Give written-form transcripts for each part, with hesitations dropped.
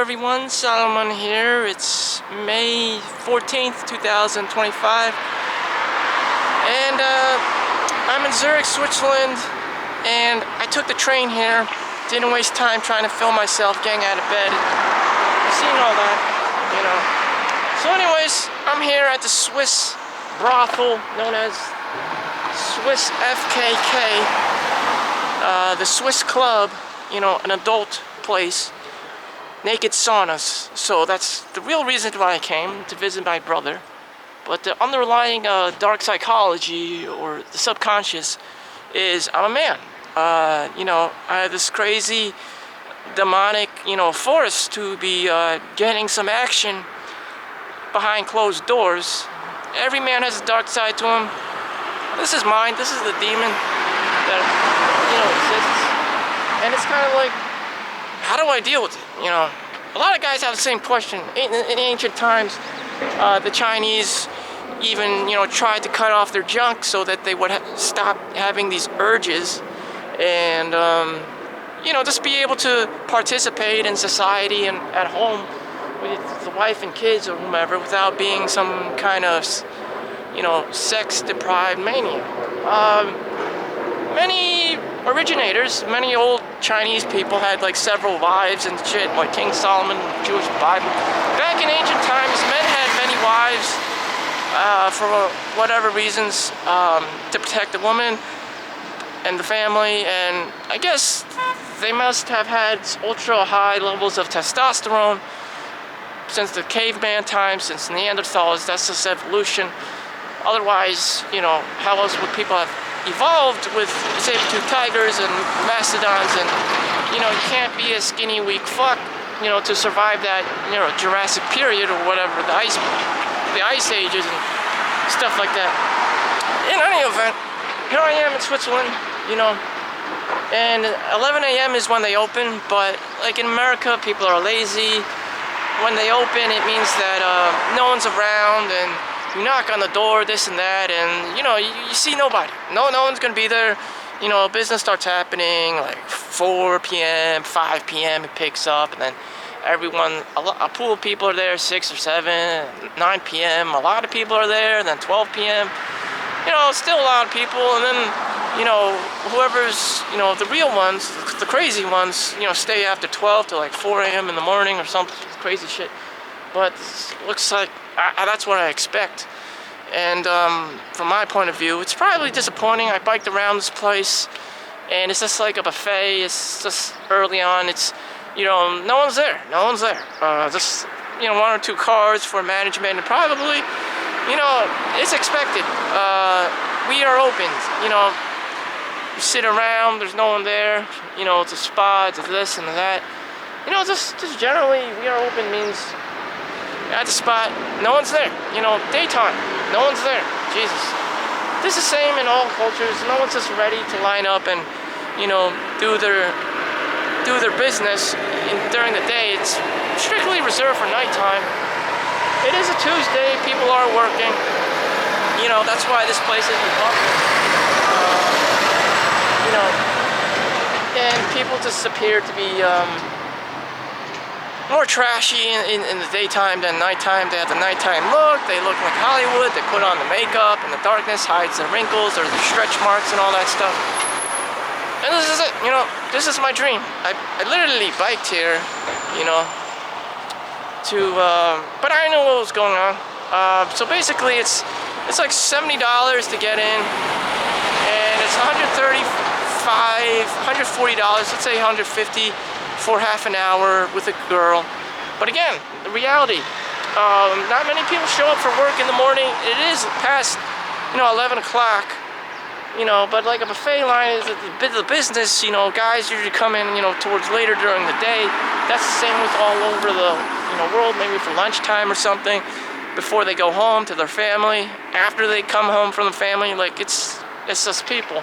everyone, Solomon here. It's May 14th, 2025, and I'm in Zurich, Switzerland, and I took the train here. Didn't waste time trying to film myself getting out of bed. I've seen all that, you know. So anyways, I'm here at the Swiss brothel known as Swiss FKK, the Swiss club, you know, an adult place. Naked saunas. So that's the real reason why I came, to visit my brother. But the underlying dark psychology, or the subconscious, is I'm a man. You know, I have this crazy demonic, you know, force to be getting some action behind closed doors. Every man has a dark side to him. This is mine. This is the demon that, you know, exists. And it's kind of like, how do I deal with it? You know, a lot of guys have the same question. In ancient times, the Chinese even, you know, tried to cut off their junk so that they would stop having these urges and, you know, just be able to participate in society and at home with the wife and kids or whomever without being some kind of, you know, sex-deprived maniac. Many originators, many old Chinese people had like several wives and shit, like King Solomon, Jewish Bible. Back in ancient times, men had many wives for whatever reasons, to protect the woman and the family, and I guess they must have had ultra high levels of testosterone since the caveman times, since Neanderthals. That's just evolution. Otherwise, you know, how else would people have evolved with saber-toothed tigers and mastodons? And, you know, you can't be a skinny, weak fuck, you know, to survive that, you know, Jurassic period or whatever, the ice ages and stuff like that. In any event, here I am in Switzerland, you know, and 11 a.m. is when they open, but like in America, people are lazy. When they open, it means that no one's around, and you knock on the door, this and that, and you know, you see nobody. No one's gonna be there. You know, business starts happening like 4 p.m., 5 p.m. It picks up, and then everyone, a pool of people are there 6 or 7, 9 p.m. A lot of people are there, and then 12 p.m. You know, still a lot of people, and then, you know, whoever's, you know, the real ones, the crazy ones, you know, stay after 12 to like 4 a.m. in the morning or some crazy shit. But looks like that's what I expect. And from my point of view, it's probably disappointing. I biked around this place, and it's just like a buffet. It's just early on. It's, you know, no one's there. Just, you know, 1 or 2 cars for management, and probably, you know, it's expected. We are open. You know, you sit around. There's no one there. You know, it's a spa. It's this and that. You know, just generally, we are open means at the spot, no one's there. You know, daytime, no one's there. Jesus. This is the same in all cultures. No one's just ready to line up and, you know, do their business during the day. It's strictly reserved for nighttime. It is a Tuesday. People are working. You know, that's why this place isn't popular. You know, and people just appear to be more trashy in the daytime than nighttime. They have the nighttime look. They look like Hollywood. They put on the makeup, and the darkness hides the wrinkles or the stretch marks and all that stuff. And this is it. You know, this is my dream. I literally biked here, you know, but I knew what was going on. So basically, it's like $70 to get in, and it's $135, $140. Let's say $150. For half an hour with a girl. But again, the reality, not many people show up for work in the morning. It is past, you know, 11 o'clock, you know, but like a buffet line is the business, you know, guys usually come in, you know, towards later during the day. That's the same with all over the, you know, world, maybe for lunchtime or something, before they go home to their family, after they come home from the family. Like, it's just people.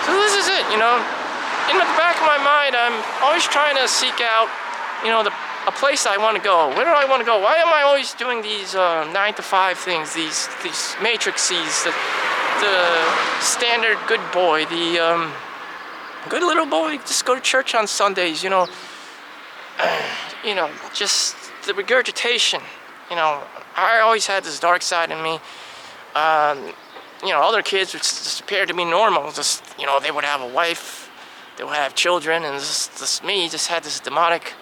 So this is it, you know. In the back of my mind, I'm always trying to seek out, you know, a place I want to go. Where do I want to go? Why am I always doing these 9 to 5 things, these matrices, the standard good boy, the Good little boy, just go to church on Sundays, you know, just the regurgitation, I always had this dark side in me. Other kids would just appear to be normal, just, they would have a wife, they would have children, and this me just had this demonic,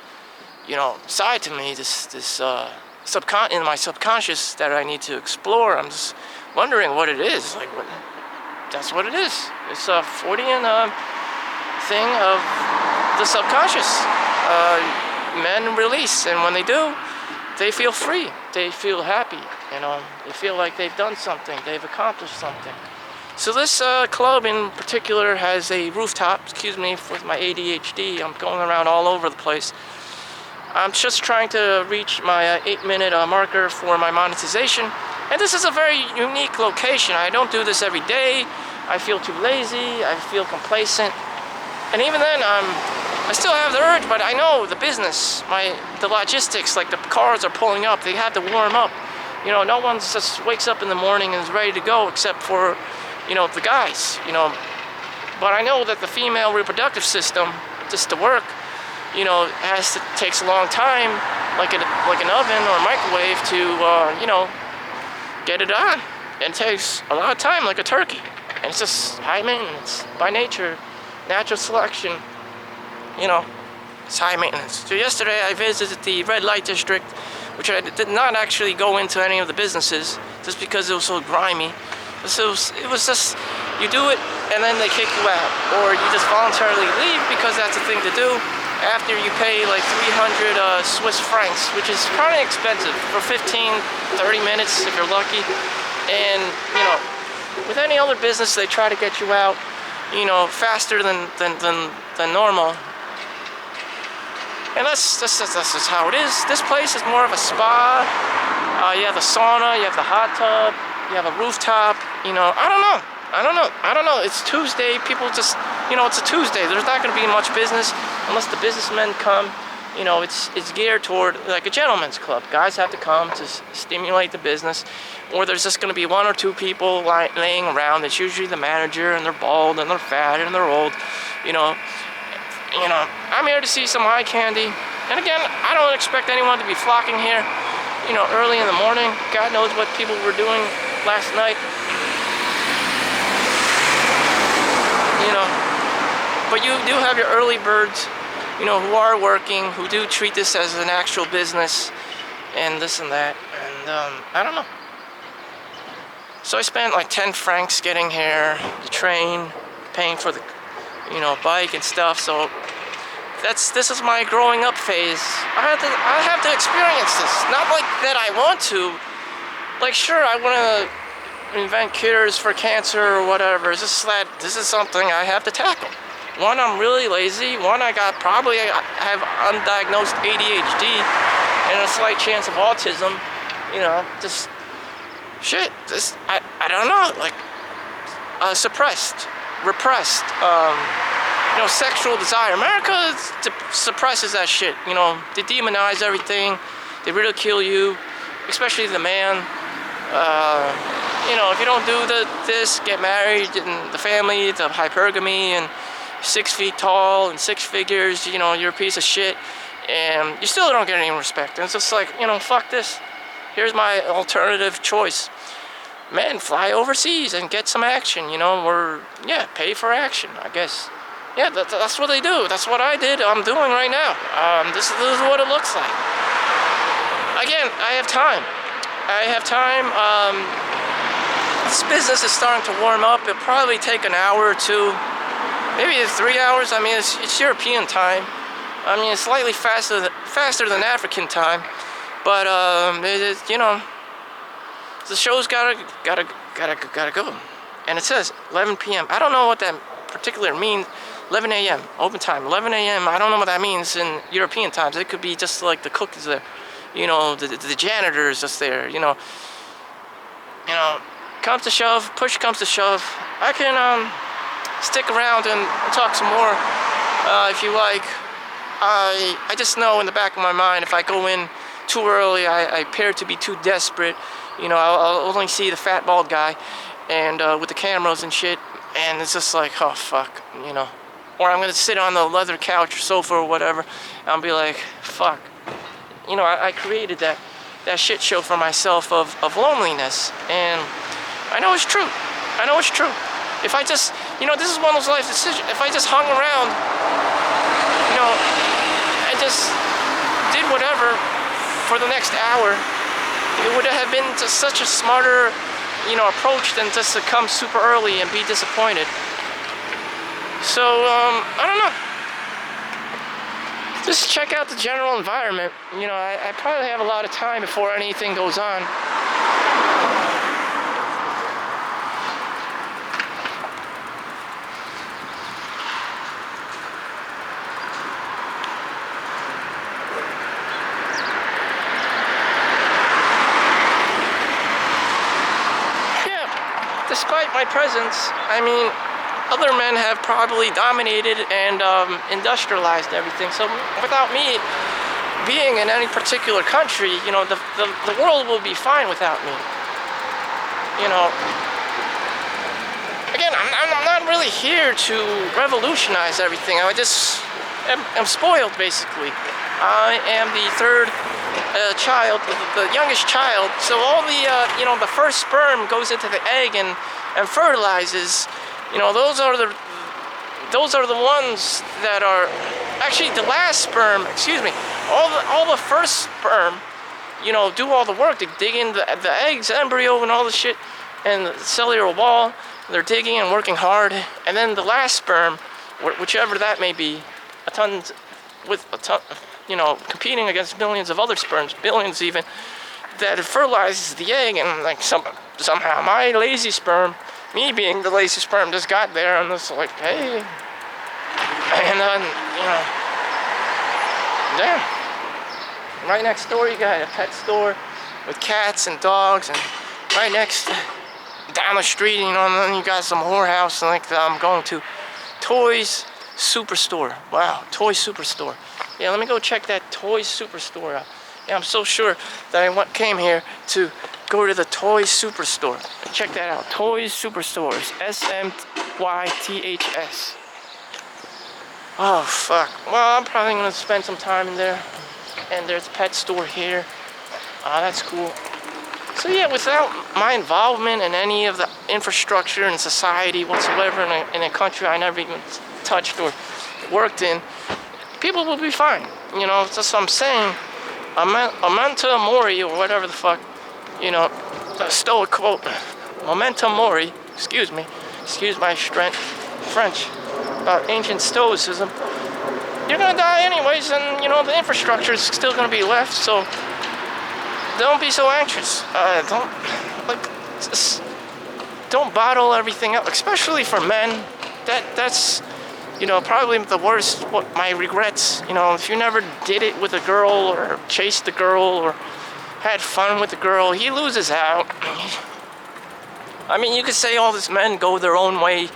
side to me, in my subconscious that I need to explore. I'm just wondering what it is, that's what it is. It's a Freudian thing of the subconscious. Men release, and when they do, they feel free, they feel happy, they feel like they've done something, they've accomplished something. So this club in particular has a rooftop. Excuse me with my ADHD, I'm going around all over the place. I'm just trying to reach my 8-minute marker for my monetization, and this is a very unique location. I don't do this every day. I feel too lazy, I feel complacent, and even then I still have the urge, but I know the business, the logistics, like the cars are pulling up, they have to warm up. No one just wakes up in the morning and is ready to go except for, the guys, But I know that the female reproductive system, just to work, takes a long time, like an oven or a microwave to, get it on. And it takes a lot of time, like a turkey. And it's just high maintenance, by nature, natural selection. It's high maintenance. So yesterday I visited the red light district, which I did not actually go into any of the businesses, just because it was so grimy. So it was just, you do it and then they kick you out, or you just voluntarily leave because that's the thing to do after you pay like 300 Swiss francs, which is kind of expensive for 15, 30 minutes if you're lucky. And with any other business, they try to get you out, faster than normal. And that's just how it is. This place is more of a spa. You have the sauna, you have the hot tub, you have a rooftop. I don't know. It's Tuesday. People just, it's a Tuesday. There's not going to be much business unless the businessmen come. It's geared toward like a gentleman's club. Guys have to come to stimulate the business, or there's just going to be 1 or 2 people laying around. It's usually the manager, and they're bald, and they're fat, and they're old. I'm here to see some eye candy. And again, I don't expect anyone to be flocking here, early in the morning. God knows what people were doing last night. But you do have your early birds, who are working, who do treat this as an actual business, and this and that. And I don't know. So I spent like 10 francs getting here, the train, paying for the bike and stuff. So this is my growing up phase. I have to experience this. Not like that I want to. Like, sure, I want to invent cures for cancer or whatever. It's just that this is something I have to tackle. One, I'm really lazy. One, I have undiagnosed ADHD and a slight chance of autism. Just shit. I don't know. Like, suppressed, repressed. Sexual desire. America suppresses that shit. They demonize everything. They ridicule you, especially the man. If you don't do this, get married, and the family, the hypergamy, and 6 feet tall and 6 figures, you're a piece of shit, and you still don't get any respect. And it's just like, fuck this. Here's my alternative choice. Men, fly overseas and get some action, or, pay for action, I guess. Yeah, that's what they do. That's what I did. I'm doing right now. This is what it looks like. Again, I have time. This business is starting to warm up. It'll probably take an hour or 2. Maybe it's 3 hours. I mean, it's European time. I mean, it's slightly faster than African time. But, the show's gotta go. And it says 11 p.m. I don't know what that particular means. 11 a.m. open time. 11 a.m. I don't know what that means in European times. It could be just like the cook is there, the janitor is just there. Comes to shove, push comes to shove. I can stick around and talk some more if you like. I just know in the back of my mind, if I go in too early, I appear to be too desperate. I'll only see the fat bald guy and with the cameras and shit, and it's just like, oh fuck, or I'm gonna sit on the leather couch or sofa or whatever, and I'll be like, fuck. You know, I created that shit show for myself of loneliness, and I know it's true. I know it's true. If I just, you know, this is one of those life decisions. If I just hung around, you know, and just did whatever for the next hour, it would have been just such a smarter, you know, approach than just to come super early and be disappointed. So, I don't know. Just check out the general environment. You know, I probably have a lot of time before anything goes on. Yeah, despite my presence, I mean, other men have probably dominated and industrialized everything. So without me being in any particular country, you know, the world will be fine without me. You know, again, I'm not really here to revolutionize everything. I just am spoiled, basically. I am the third child, the youngest child. So all the, you know, the first sperm goes into the egg and fertilizes. You know, those are the ones that are actually the last sperm. Excuse me. All the first sperm, you know, do all the work. They dig in the eggs, embryo, and all the shit, and the cellular wall. They're digging and working hard, and then the last sperm, whichever that may be, with a ton, you know, competing against millions of other sperms, billions even, that it fertilizes the egg, and like somehow my lazy sperm. Me being the lazy sperm just got there and was like, hey. And then, you know, damn. Right next door you got a pet store with cats and dogs, and right next, down the street, you know, and then you got some whorehouse like I'm going to. Toys Superstore. Wow, Toy Superstore. Yeah, let me go check that Toy Superstore out. Yeah, I'm so sure that I came here to go to the Toy Superstore. Check that out. Toys Superstores. SMYTHS. Oh, fuck. Well, I'm probably going to spend some time in there. And there's a pet store here. That's cool. So yeah, without my involvement in any of the infrastructure and society whatsoever in a country I never even touched or worked in, people will be fine. You know, that's what I'm saying. Memento mori, or whatever the fuck, you know, the Stoic quote, memento mori, excuse me, excuse my French, about ancient Stoicism. You're gonna die anyways, and you know, the infrastructure is still gonna be left, so don't be so anxious. Don't bottle everything up, especially for men. That's, you know, probably the worst, my regrets. You know, if you never did it with a girl or chased the girl or had fun with the girl, he loses out. I mean, you could say all these men go their own way.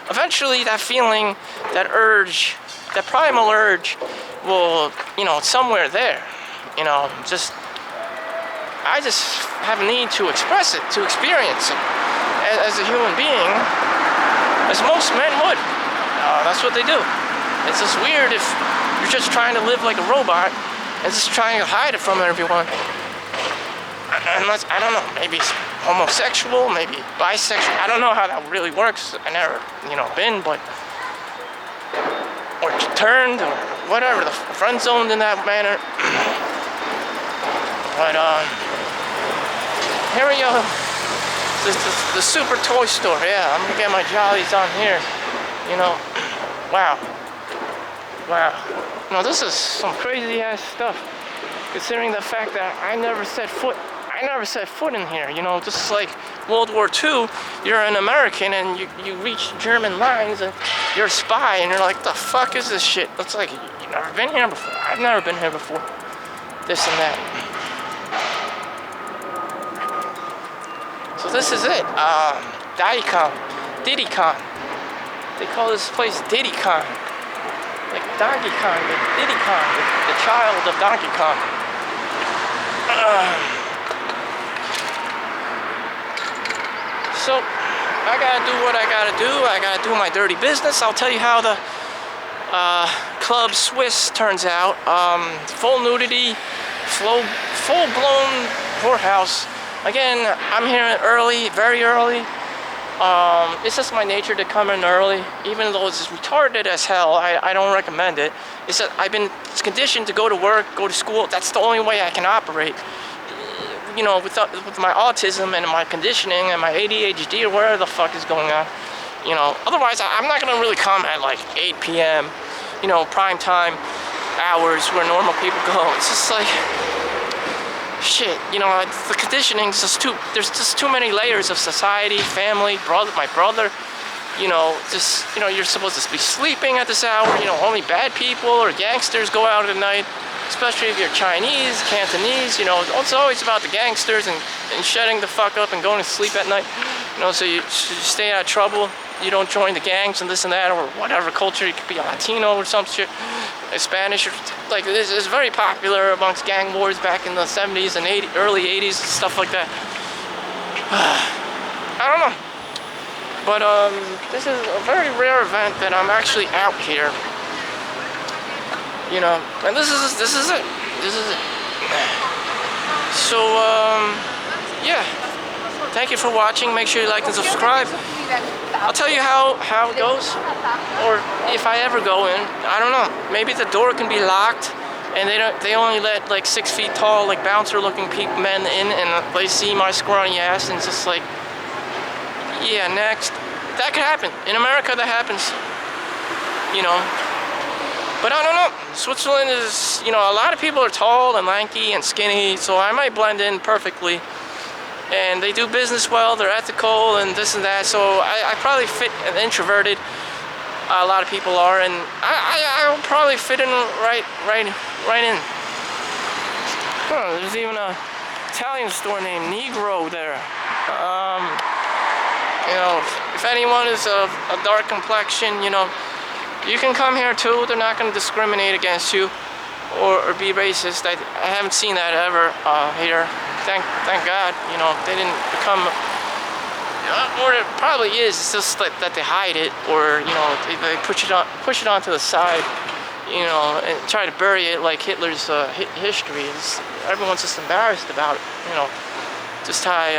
Eventually that feeling, that urge, that primal urge will, you know, somewhere there, you know, I just have a need to express it, to experience it as a human being, as most men would. That's what they do. It's just weird if you're just trying to live like a robot and just trying to hide it from everyone. Unless, I don't know, maybe homosexual, maybe bisexual. I don't know how that really works. I never, you know, been, but, or turned, or whatever, the friend zoned in that manner. But, here we go. The super toy store. Yeah, I'm gonna get my jollies on here. You know, wow. No, this is some crazy ass stuff. Considering the fact that I never set foot in here. You know, just like World War II, you're an American and you reach German lines and you're a spy and you're like, the fuck is this shit? It's like, you've never been here before. I've never been here before. This and that. So this is it. Diddy-Con. They call this place Diddy-Con. Like Donkey Kong, but Diddy-Con, the child of Donkey Kong. So I gotta do what I gotta do. I gotta do my dirty business. I'll tell you how the Club Swiss, turns out. Full nudity, full-blown whorehouse. Again, I'm here early, very early. It's just my nature to come in early, even though it's retarded as hell. I don't recommend it. It's that I've been conditioned to go to work, go to school. That's the only way I can operate. You know, with my autism and my conditioning and my ADHD or whatever the fuck is going on. You know, otherwise I'm not gonna really come at like 8 p.m. You know, prime time hours where normal people go. It's just like, shit, you know, the conditioning's just there's just too many layers of society, family, my brother, you know, just, you know, you're supposed to be sleeping at this hour, you know, only bad people or gangsters go out at night, especially if you're Chinese, Cantonese, you know, it's always about the gangsters and shutting the fuck up and going to sleep at night, you know, so you stay out of trouble. You don't join the gangs and this and that, or whatever culture. You could be a Latino or some shit, a Spanish, or like this is very popular amongst gang wars back in the 70s and early 80s, stuff like that. I don't know, but this is a very rare event that I'm actually out here. You know, and this is it. So yeah. Thank you for watching. Make sure you like and subscribe. I'll tell you how it goes, or if I ever go in. I don't know. Maybe the door can be locked, and they only let like 6 feet tall, like bouncer-looking men in, and they see my scrawny ass, and it's just like, yeah, next. That could happen in America. That happens. You know. But I don't know. Switzerland is, you know, a lot of people are tall and lanky and skinny, so I might blend in perfectly. And they do business well, they're ethical and this and that, so I probably fit an introverted, a lot of people are, and I'll probably fit in right in. Huh, there's even a Italian store named Negro there. You know, if anyone is a dark complexion, you know, you can come here too. They're not going to discriminate against you or be racist. I haven't seen that ever here. Thank God, you know, they didn't become, or it probably is, it's just that they hide it, or, you know, they push it onto the side, you know, and try to bury it like Hitler's history. Everyone's just embarrassed about it, you know, just how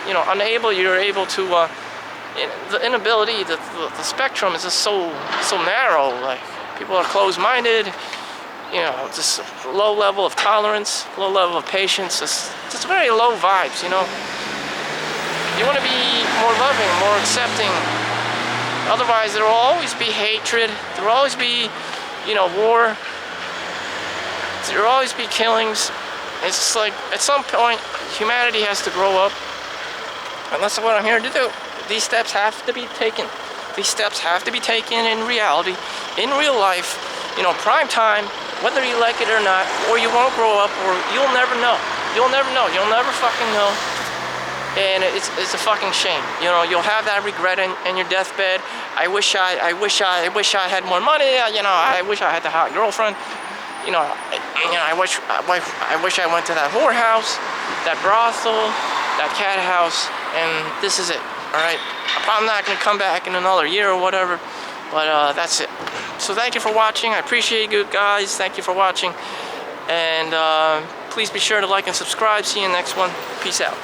you know, you're able to, the inability, the spectrum is just so narrow, like, people are closed-minded. You know, just low level of tolerance, low level of patience, just very low vibes, you know. You want to be more loving, more accepting. Otherwise, there will always be hatred. There will always be, you know, war. There will always be killings. It's just like, at some point, humanity has to grow up. And that's what I'm here to do. These steps have to be taken. These steps have to be taken in reality, in real life. You know, prime time, whether you like it or not, or you won't grow up, or you'll never know. You'll never know. You'll never fucking know. And it's a fucking shame. You know, you'll have that regret in your deathbed. I wish I had more money. You know, I wish I had the hot girlfriend. You know, I wish I went to that whorehouse, that brothel, that cat house, and this is it. All right. I'm not gonna come back in another year or whatever. But that's it. So thank you for watching. I appreciate you guys. Thank you for watching. And please be sure to like and subscribe. See you in the next one. Peace out.